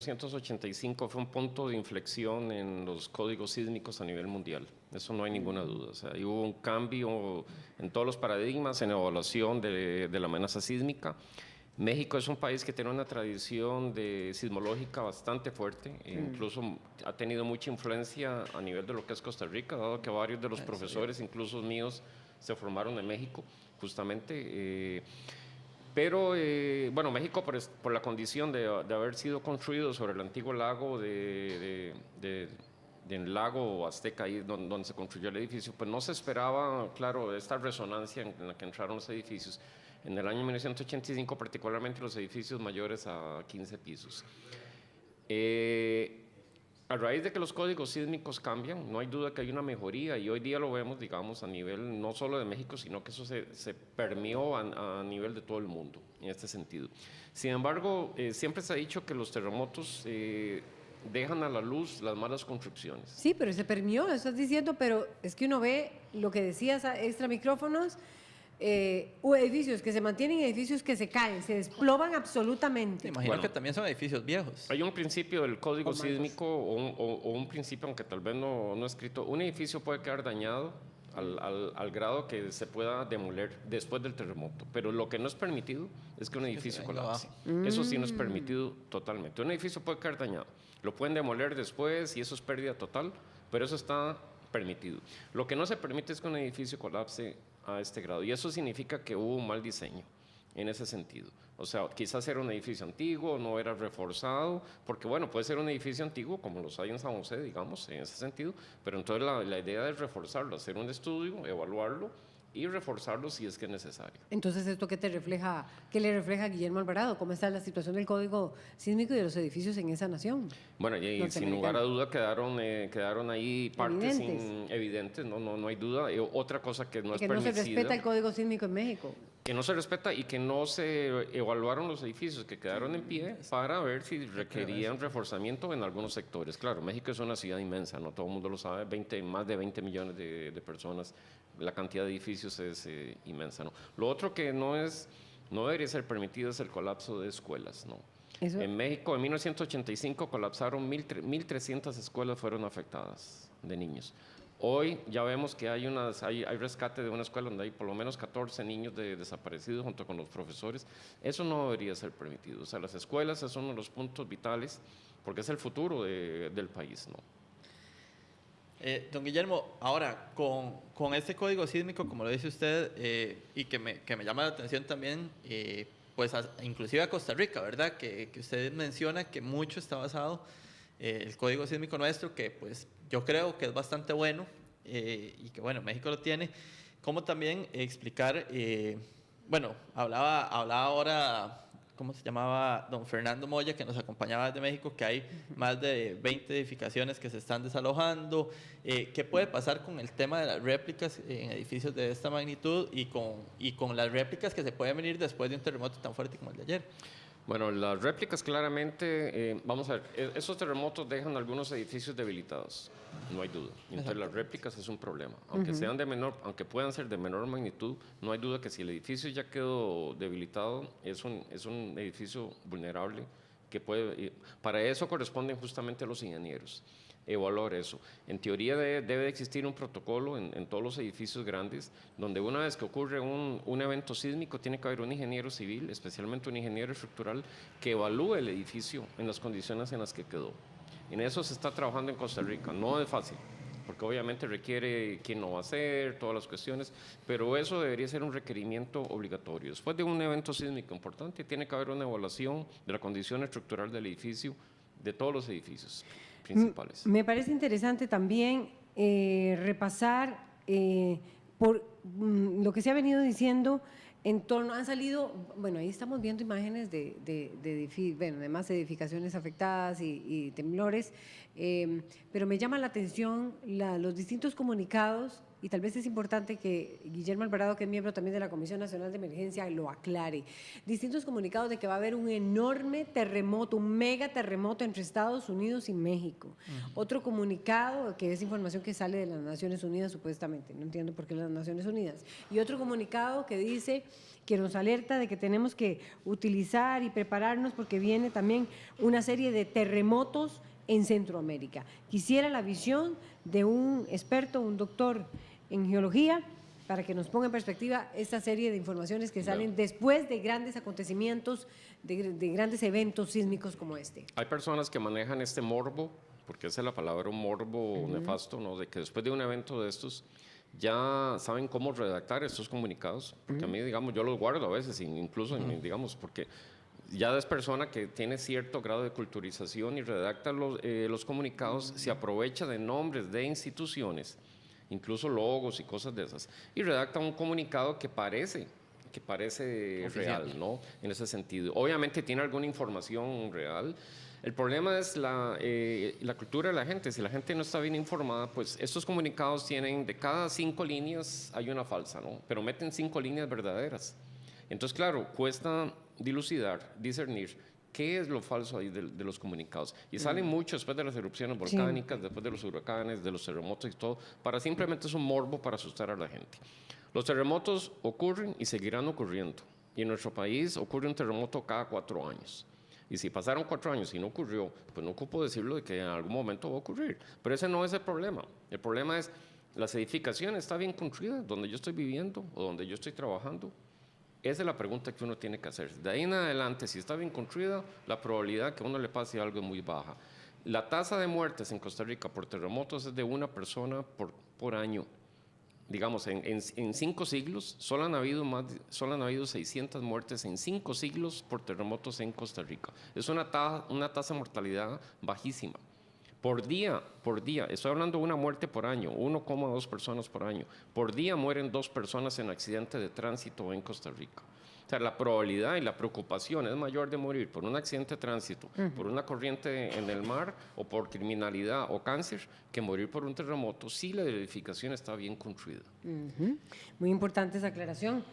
1985 fue un punto de inflexión en los códigos sísmicos a nivel mundial, eso no hay ninguna duda. O sea, hubo un cambio en todos los paradigmas, en la evaluación de la amenaza sísmica. México es un país que tiene una tradición sismológica bastante fuerte, incluso ha tenido mucha influencia a nivel de lo que es Costa Rica, dado que varios de los profesores, incluso míos, se formaron en México, justamente. Pero, bueno, México por la condición de haber sido construido sobre el antiguo lago del lago Azteca, ahí donde se construyó el edificio, pues no se esperaba, claro, esta resonancia en la que entraron los edificios. En el año 1985, particularmente los edificios mayores a 15 pisos. A raíz de que los códigos sísmicos cambian, no hay duda que hay una mejoría y hoy día lo vemos, digamos, a nivel no solo de México, sino que eso se permeó a nivel de todo el mundo en este sentido. Sin embargo, siempre se ha dicho que los terremotos dejan a la luz las malas construcciones. Sí, pero se permeó, estás diciendo, pero es que uno ve lo que decías extra micrófonos, edificios que se mantienen, edificios que se caen, se desploman absolutamente. Imagino que también son edificios viejos. Hay un principio del código sísmico o un principio, aunque tal vez no escrito, un edificio puede quedar dañado al grado que se pueda demoler después del terremoto, pero lo que no es permitido es que un edificio colapse. Eso sí no es permitido totalmente. Un edificio puede quedar dañado, lo pueden demoler después y eso es pérdida total, pero eso está permitido. Lo que no se permite es que un edificio colapse a este grado y eso significa que hubo un mal diseño en ese sentido. O sea, quizás era un edificio antiguo, no era reforzado, porque bueno, puede ser un edificio antiguo como los hay en San José, digamos, en ese sentido, pero entonces la idea es reforzarlo, hacer un estudio, evaluarlo y reforzarlo si es que es necesario. Entonces, ¿esto qué le refleja a Guillermo Alvarado? ¿Cómo está la situación del código sísmico y de los edificios en esa nación? Bueno, y sin lugar a duda quedaron ahí partes evidentes, no hay duda. Otra cosa que no es permitida. Que no se respeta el código sísmico en México. Que no se respeta y que no se evaluaron los edificios que quedaron en pie para ver si requerían reforzamiento en algunos sectores. Claro, México es una ciudad inmensa, no todo el mundo lo sabe, más de 20 millones de personas, la cantidad de edificios es inmensa, ¿no? Lo otro que no debería ser permitido es el colapso de escuelas, ¿no? En México, en 1985 colapsaron 1.300 escuelas, fueron afectadas de niños. Hoy ya vemos que hay rescate de una escuela donde hay por lo menos 14 niños desaparecidos junto con los profesores. Eso no debería ser permitido. O sea, las escuelas es uno de los puntos vitales porque es el futuro del país, ¿no? Don Guillermo, ahora con este código sísmico, como lo dice usted, y que me llama la atención también, pues inclusive a Costa Rica, ¿verdad? Que usted menciona que mucho está basado el código sísmico nuestro, que pues yo creo que es bastante bueno y que bueno, México lo tiene. ¿Cómo también explicar, bueno, hablaba ahora, ¿cómo se llamaba? Don Fernando Moya, que nos acompañaba desde México, que hay más de 20 edificaciones que se están desalojando. ¿Qué puede pasar con el tema de las réplicas en edificios de esta magnitud y con las réplicas que se pueden venir después de un terremoto tan fuerte como el de ayer? Bueno, las réplicas claramente, vamos a ver, esos terremotos dejan algunos edificios debilitados, no hay duda. Entonces las réplicas es un problema, aunque puedan ser de menor magnitud, no hay duda que si el edificio ya quedó debilitado, es un edificio vulnerable que para eso corresponden justamente a los ingenieros. Evaluar eso. En teoría debe existir un protocolo en todos los edificios grandes, donde una vez que ocurre un evento sísmico, tiene que haber un ingeniero civil, especialmente un ingeniero estructural, que evalúe el edificio en las condiciones en las que quedó. En eso se está trabajando en Costa Rica. No es fácil, porque obviamente requiere quién lo va a hacer, todas las cuestiones, pero eso debería ser un requerimiento obligatorio. Después de un evento sísmico importante, tiene que haber una evaluación de la condición estructural del edificio, de todos los edificios principales. Me parece interesante también repasar por lo que se ha venido diciendo en torno, han salido, bueno, ahí estamos viendo imágenes de más edificaciones afectadas y temblores, pero me llama la atención los distintos comunicados y tal vez es importante que Guillermo Alvarado, que es miembro también de la Comisión Nacional de Emergencia, lo aclare. Distintos comunicados de que va a haber un enorme terremoto, un mega terremoto entre Estados Unidos y México. Otro comunicado, que es información que sale de las Naciones Unidas supuestamente, no entiendo por qué las Naciones Unidas. Y otro comunicado que dice que nos alerta de que tenemos que utilizar y prepararnos porque viene también una serie de terremotos en Centroamérica. Quisiera la visión de un experto, un doctor en geología, para que nos ponga en perspectiva esta serie de informaciones que salen después de grandes acontecimientos, de grandes eventos sísmicos como este. Hay personas que manejan este morbo, porque esa es la palabra, un morbo nefasto, ¿no? De que después de un evento de estos ya saben cómo redactar estos comunicados, porque a mí, digamos, yo los guardo a veces, incluso, digamos, porque ya es persona que tiene cierto grado de culturización y redacta los comunicados, se aprovecha de nombres de instituciones, incluso logos y cosas de esas, y redacta un comunicado que parece real, ¿no? En ese sentido. Obviamente tiene alguna información real. El problema es la cultura de la gente. Si la gente no está bien informada, pues estos comunicados tienen, de cada 5 líneas hay una falsa, ¿no? Pero meten 5 líneas verdaderas. Entonces, claro, cuesta dilucidar, discernir qué es lo falso ahí de los comunicados. Y salen mucho después de las erupciones volcánicas, después de los huracanes, de los terremotos y todo, para simplemente es un morbo para asustar a la gente. Los terremotos ocurren y seguirán ocurriendo. Y en nuestro país ocurre un terremoto cada 4 años. Y si pasaron 4 años y no ocurrió, pues no ocupo decirlo de que en algún momento va a ocurrir. Pero ese no es el problema. El problema es, las edificaciones están bien construidas, donde yo estoy viviendo o donde yo estoy trabajando. Esa es la pregunta que uno tiene que hacer. De ahí en adelante, si está bien construida, la probabilidad que a uno le pase algo es muy baja. La tasa de muertes en Costa Rica por terremotos es de 1 persona por año. Digamos, en 5 siglos, solo han habido 600 muertes en 5 siglos por terremotos en Costa Rica. Es una tasa de mortalidad bajísima. Por día, estoy hablando de una muerte por año, 1,2 personas por año. Por día mueren 2 personas en accidente de tránsito en Costa Rica. O sea, la probabilidad y la preocupación es mayor de morir por un accidente de tránsito, por una corriente en el mar o por criminalidad o cáncer, que morir por un terremoto si la edificación está bien construida. Muy importante esa aclaración.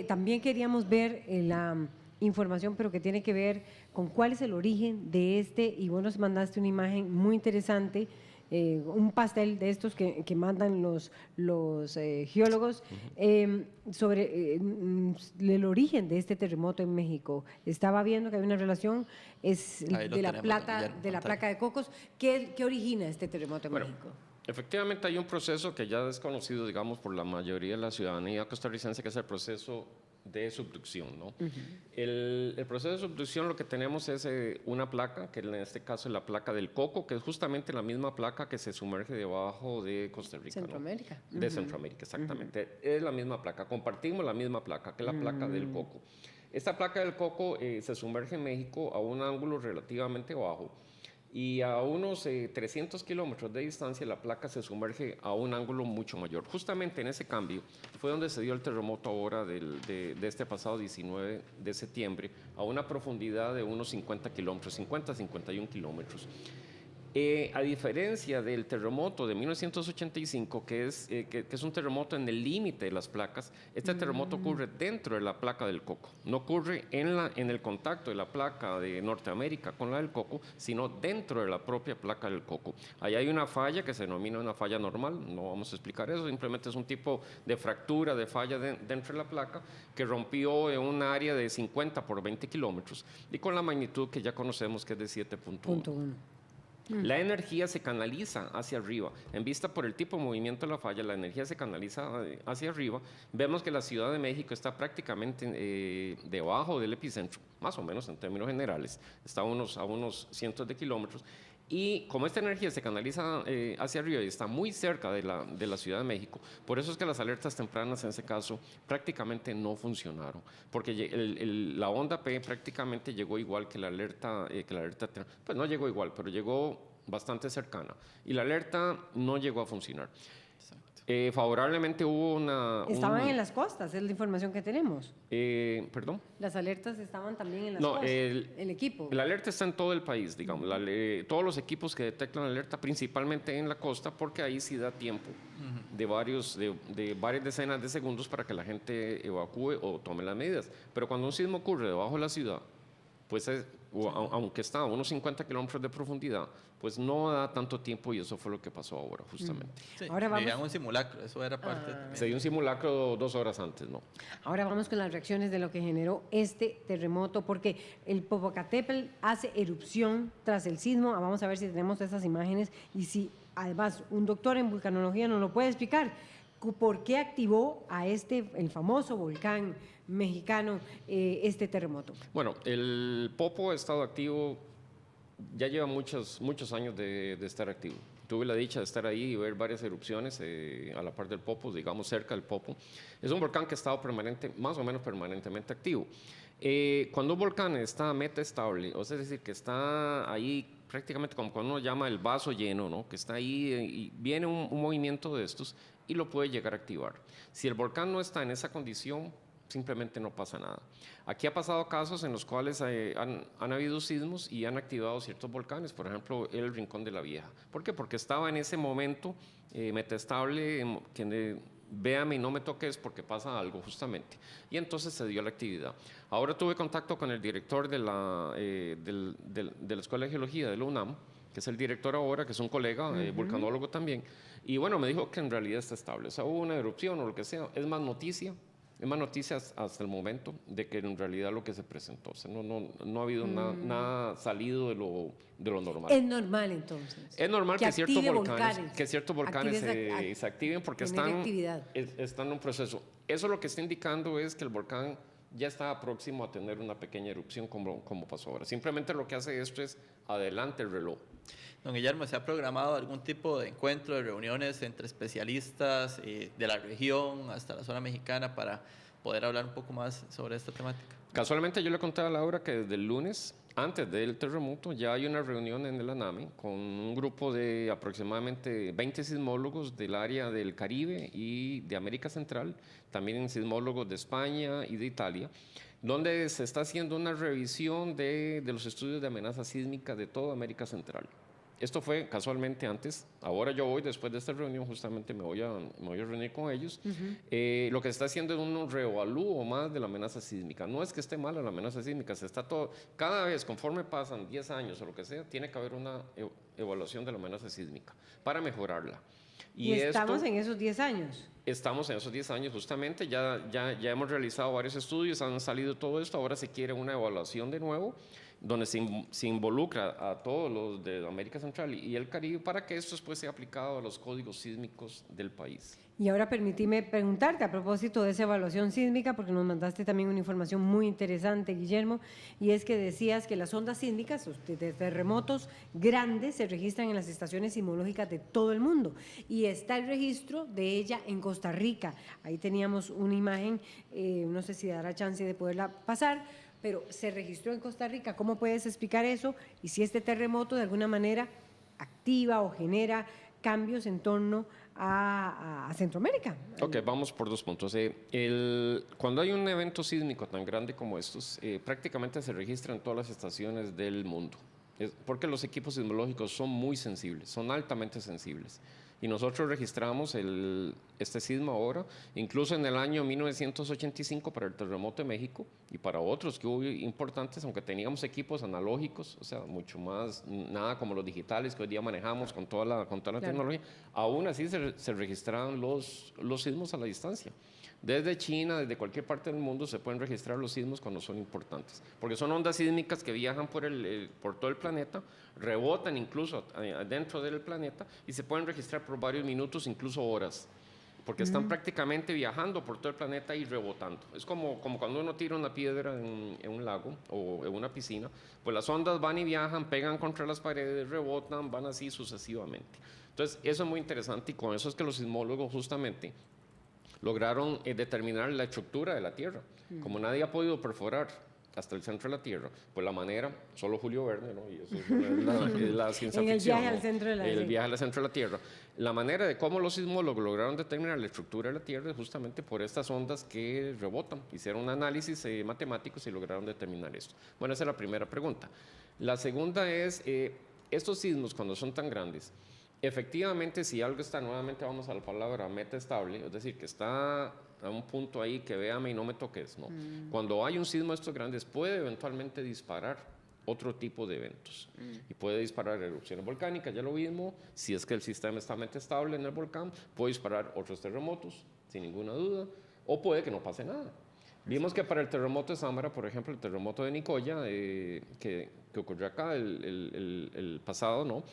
También queríamos ver la información, pero que tiene que ver con cuál es el origen de y vos nos mandaste una imagen muy interesante, un pastel de estos que mandan los geólogos, sobre el origen de este terremoto en México. Estaba viendo que hay una relación de la placa de Cocos. ¿Qué origina este terremoto en México? Efectivamente hay un proceso que ya es conocido, digamos, por la mayoría de la ciudadanía costarricense, que es el proceso de subducción, ¿no? El proceso de subducción, lo que tenemos es una placa, que en este caso es la placa del Coco, que es justamente la misma placa que se sumerge debajo de Costa Rica. Centroamérica. ¿No? De Centroamérica, exactamente. Es la misma placa, compartimos la misma placa, que es la placa del Coco. Esta placa del Coco se sumerge en México a un ángulo relativamente bajo, y a unos 300 kilómetros de distancia la placa se sumerge a un ángulo mucho mayor. Justamente en ese cambio fue donde se dio el terremoto ahora de este pasado 19 de septiembre a una profundidad de unos 50 kilómetros, 51 kilómetros. A diferencia del terremoto de 1985, que es un terremoto en el límite de las placas, este terremoto ocurre dentro de la placa del Coco. No ocurre en el contacto de la placa de Norteamérica con la del Coco, sino dentro de la propia placa del Coco. Ahí hay una falla que se denomina una falla normal, no vamos a explicar eso, simplemente es un tipo de fractura, de falla dentro de la placa que rompió en un área de 50 por 20 kilómetros y con la magnitud que ya conocemos, que es de 7.1. La energía se canaliza hacia arriba. En vista por el tipo de movimiento de la falla, la energía se canaliza hacia arriba. Vemos que la Ciudad de México está prácticamente debajo del epicentro, más o menos en términos generales. Está a unos cientos de kilómetros. Y como esta energía se canaliza hacia arriba y está muy cerca de la Ciudad de México, por eso es que las alertas tempranas en ese caso prácticamente no funcionaron, porque la onda P prácticamente llegó igual que la alerta, pues no llegó igual, pero llegó bastante cercana, y la alerta no llegó a funcionar. Exacto. Favorablemente hubo una... Estaban en las costas, es la información que tenemos. ¿Perdón? Las alertas estaban también en las No, costas, el equipo. La alerta está en todo el país, digamos. Todos los equipos que detectan la alerta, principalmente en la costa, porque ahí sí da tiempo de varias decenas de segundos para que la gente evacúe o tome las medidas. Pero cuando un sismo ocurre debajo de la ciudad, pues aunque está a unos 50 kilómetros de profundidad, pues no da tanto tiempo y eso fue lo que pasó ahora, justamente. Sí, Ahora vamos. vivían un simulacro, eso era parte también. Se dio un simulacro 2 horas antes, ¿no? Ahora vamos con las reacciones de lo que generó este terremoto, porque el Popocatépetl hace erupción tras el sismo. Vamos a ver si tenemos esas imágenes y si además un doctor en vulcanología nos lo puede explicar. ¿Por qué activó a el famoso volcán mexicano este terremoto? Bueno, el Popo ha estado activo, ya lleva muchos años de estar activo. Tuve la dicha de estar ahí y ver varias erupciones a la par del Popo, digamos cerca del Popo. Es un volcán que ha estado más o menos permanentemente activo. Cuando un volcán está metaestable, o sea, es decir, que está ahí prácticamente como cuando uno llama el vaso lleno, ¿no? Que está ahí y viene un movimiento de estos y lo puede llegar a activar. Si el volcán no está en esa condición, simplemente no pasa nada. Aquí ha pasado casos en los cuales han habido sismos y han activado ciertos volcanes, por ejemplo, el Rincón de la Vieja. ¿Por qué? Porque estaba en ese momento metaestable, que véame y no me toques porque pasa algo justamente. Y entonces se dio la actividad. Ahora tuve contacto con el director de la Escuela de Geología de la UNAM, que es el director ahora, que es un colega, vulcanólogo también, y bueno, me dijo que en realidad está estable. O sea, hubo una erupción o lo que sea, es más noticias hasta el momento de que en realidad lo que se presentó. O sea, no ha habido nada salido de lo normal. Es normal entonces. Es normal que ciertos volcanes se activen porque están en un proceso. Eso lo que está indicando es que el volcán ya está próximo a tener una pequeña erupción como pasó ahora. Simplemente lo que hace esto es adelante el reloj. Don Guillermo, ¿se ha programado algún tipo de encuentro, de reuniones entre especialistas de la región hasta la zona mexicana para poder hablar un poco más sobre esta temática? Casualmente yo le conté a Laura que desde el lunes, antes del terremoto, ya hay una reunión en el ANAME con un grupo de aproximadamente 20 sismólogos del área del Caribe y de América Central, también sismólogos de España y de Italia, donde se está haciendo una revisión de los estudios de amenaza sísmica de toda América Central. Esto fue casualmente antes. Ahora yo voy, después de esta reunión, justamente me voy a reunir con ellos. Lo que se está haciendo es un reevalúo más de la amenaza sísmica. No es que esté mala la amenaza sísmica, cada vez, conforme pasan 10 años o lo que sea, tiene que haber una evaluación de la amenaza sísmica para mejorarla. Y estamos en esos 10 años. Estamos en esos 10 años justamente, ya hemos realizado varios estudios, han salido todo esto, ahora se quiere una evaluación de nuevo, donde se involucra a todos los de América Central y el Caribe para que esto después sea aplicado a los códigos sísmicos del país. Y ahora permíteme preguntarte a propósito de esa evaluación sísmica, porque nos mandaste también una información muy interesante, Guillermo, y es que decías que las ondas sísmicas de terremotos grandes se registran en las estaciones sismológicas de todo el mundo, y está el registro de ella en Costa Rica. Ahí teníamos una imagen, no sé si dará chance de poderla pasar, pero se registró en Costa Rica. ¿Cómo puedes explicar eso? Y si este terremoto de alguna manera activa o genera cambios en torno a Centroamérica. Ok, vamos por 2 puntos. Cuando hay un evento sísmico tan grande como estos, prácticamente se registra en todas las estaciones del mundo, porque los equipos sismológicos son muy sensibles, son altamente sensibles. Y nosotros registramos este sismo ahora, incluso en el año 1985 para el terremoto de México y para otros que hubo importantes, aunque teníamos equipos analógicos, o sea, mucho más, nada como los digitales que hoy día manejamos con toda la tecnología, aún así se registraban los sismos a la distancia. Desde China, desde cualquier parte del mundo se pueden registrar los sismos cuando son importantes, porque son ondas sísmicas que viajan por todo el planeta, rebotan incluso dentro del planeta y se pueden registrar por varios minutos, incluso horas, porque están prácticamente viajando por todo el planeta y rebotando. Es como cuando uno tira una piedra en un lago o en una piscina, pues las ondas van y viajan, pegan contra las paredes, rebotan, van así sucesivamente. Entonces, eso es muy interesante y con eso es que los sismólogos justamente lograron determinar la estructura de la Tierra. Como nadie ha podido perforar hasta el centro de la Tierra. Pues la manera, solo Julio Verne, ¿no? Y eso es la ciencia En el ficción. viaje ¿no? al centro de la El sí. viaje al centro de la Tierra. La manera de cómo los sismólogos lograron determinar la estructura de la Tierra es justamente por estas ondas que rebotan. Hicieron un análisis matemático y lograron determinar esto. Bueno, esa es la primera pregunta. La segunda es, estos sismos cuando son tan grandes, efectivamente, si algo está, nuevamente vamos a la palabra metaestable, es decir, que está a un punto ahí que véame y no me toques, ¿no? Cuando hay un sismo de estos grandes, puede eventualmente disparar otro tipo de eventos. Y puede disparar erupciones volcánicas, ya lo vimos, si es que el sistema está estable en el volcán, puede disparar otros terremotos, sin ninguna duda, o puede que no pase nada. Vimos que para el terremoto de Samara, por ejemplo, el terremoto de Nicoya, que ocurrió acá el pasado, ¿no?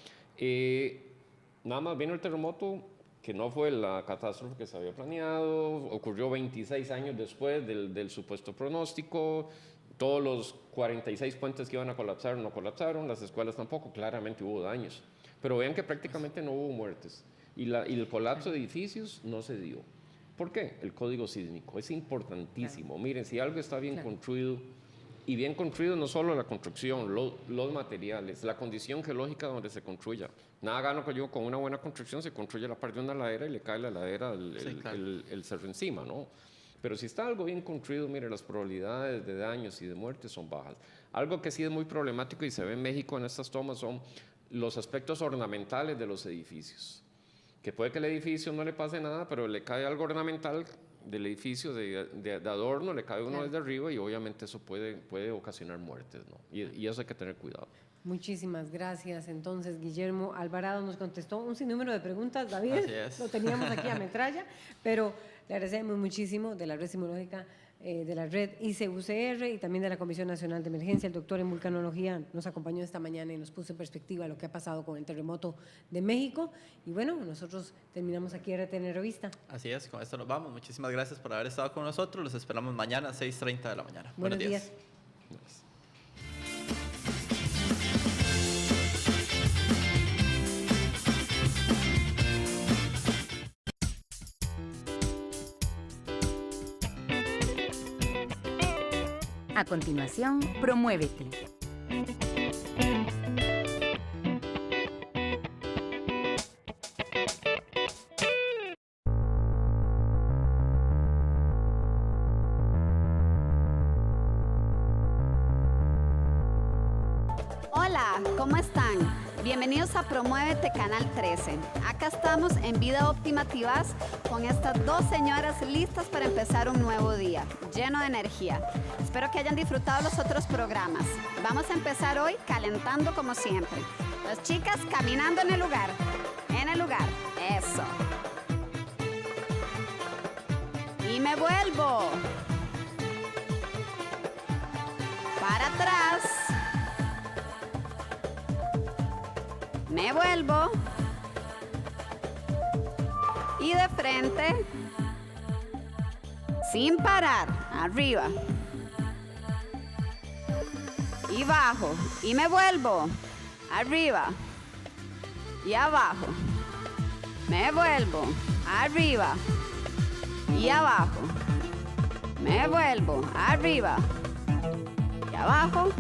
Nada más vino el terremoto, que no fue la catástrofe que se había planeado, ocurrió 26 años después del supuesto pronóstico, todos los 46 puentes que iban a colapsar no colapsaron, las escuelas tampoco, claramente hubo daños, pero vean que prácticamente no hubo muertes y el colapso de edificios no se dio. ¿Por qué? El código sísmico es importantísimo. Claro. Miren, si algo está bien construido, y bien construido no solo la construcción, los materiales, la condición geológica donde se construya. Nada gano que yo con una buena construcción se construye la parte de una ladera y le cae la ladera el cerro encima, ¿no? Pero si está algo bien construido, mire, las probabilidades de daños y de muertes son bajas. Algo que sí es muy problemático y se ve en México en estas tomas son los aspectos ornamentales de los edificios. Que puede que el edificio no le pase nada, pero le cae algo ornamental del edificio de adorno, le cae uno desde arriba y obviamente eso puede ocasionar muertes, ¿no? Y eso hay que tener cuidado. Muchísimas gracias. Entonces, Guillermo Alvarado nos contestó un sinnúmero de preguntas, David. Así es. Lo teníamos aquí a metralla, pero le agradecemos muchísimo de la Red Sismológica, de la Red ICUCR y también de la Comisión Nacional de Emergencia. El doctor en vulcanología nos acompañó esta mañana y nos puso en perspectiva lo que ha pasado con el terremoto de México. Y bueno, nosotros terminamos aquí RTN Revista. Así es, con esto nos vamos. Muchísimas gracias por haber estado con nosotros. Los esperamos mañana a 6:30 de la mañana. Buenos días. Gracias. A continuación, Promuévete. Hola, ¿cómo están? Bienvenidos a Promuévete Canal 13. Acá estamos en Vida Óptima Tibás con estas dos señoras listas para empezar un nuevo día, lleno de energía. Espero que hayan disfrutado los otros programas. Vamos a empezar hoy calentando como siempre. Las chicas caminando en el lugar. En el lugar. Eso. Y me vuelvo. Para atrás. Me vuelvo. Y de frente. Sin parar. Arriba. Y bajo. Y me vuelvo. Arriba. Y abajo. Me vuelvo. Arriba. Y abajo. Me vuelvo. Arriba. Y abajo.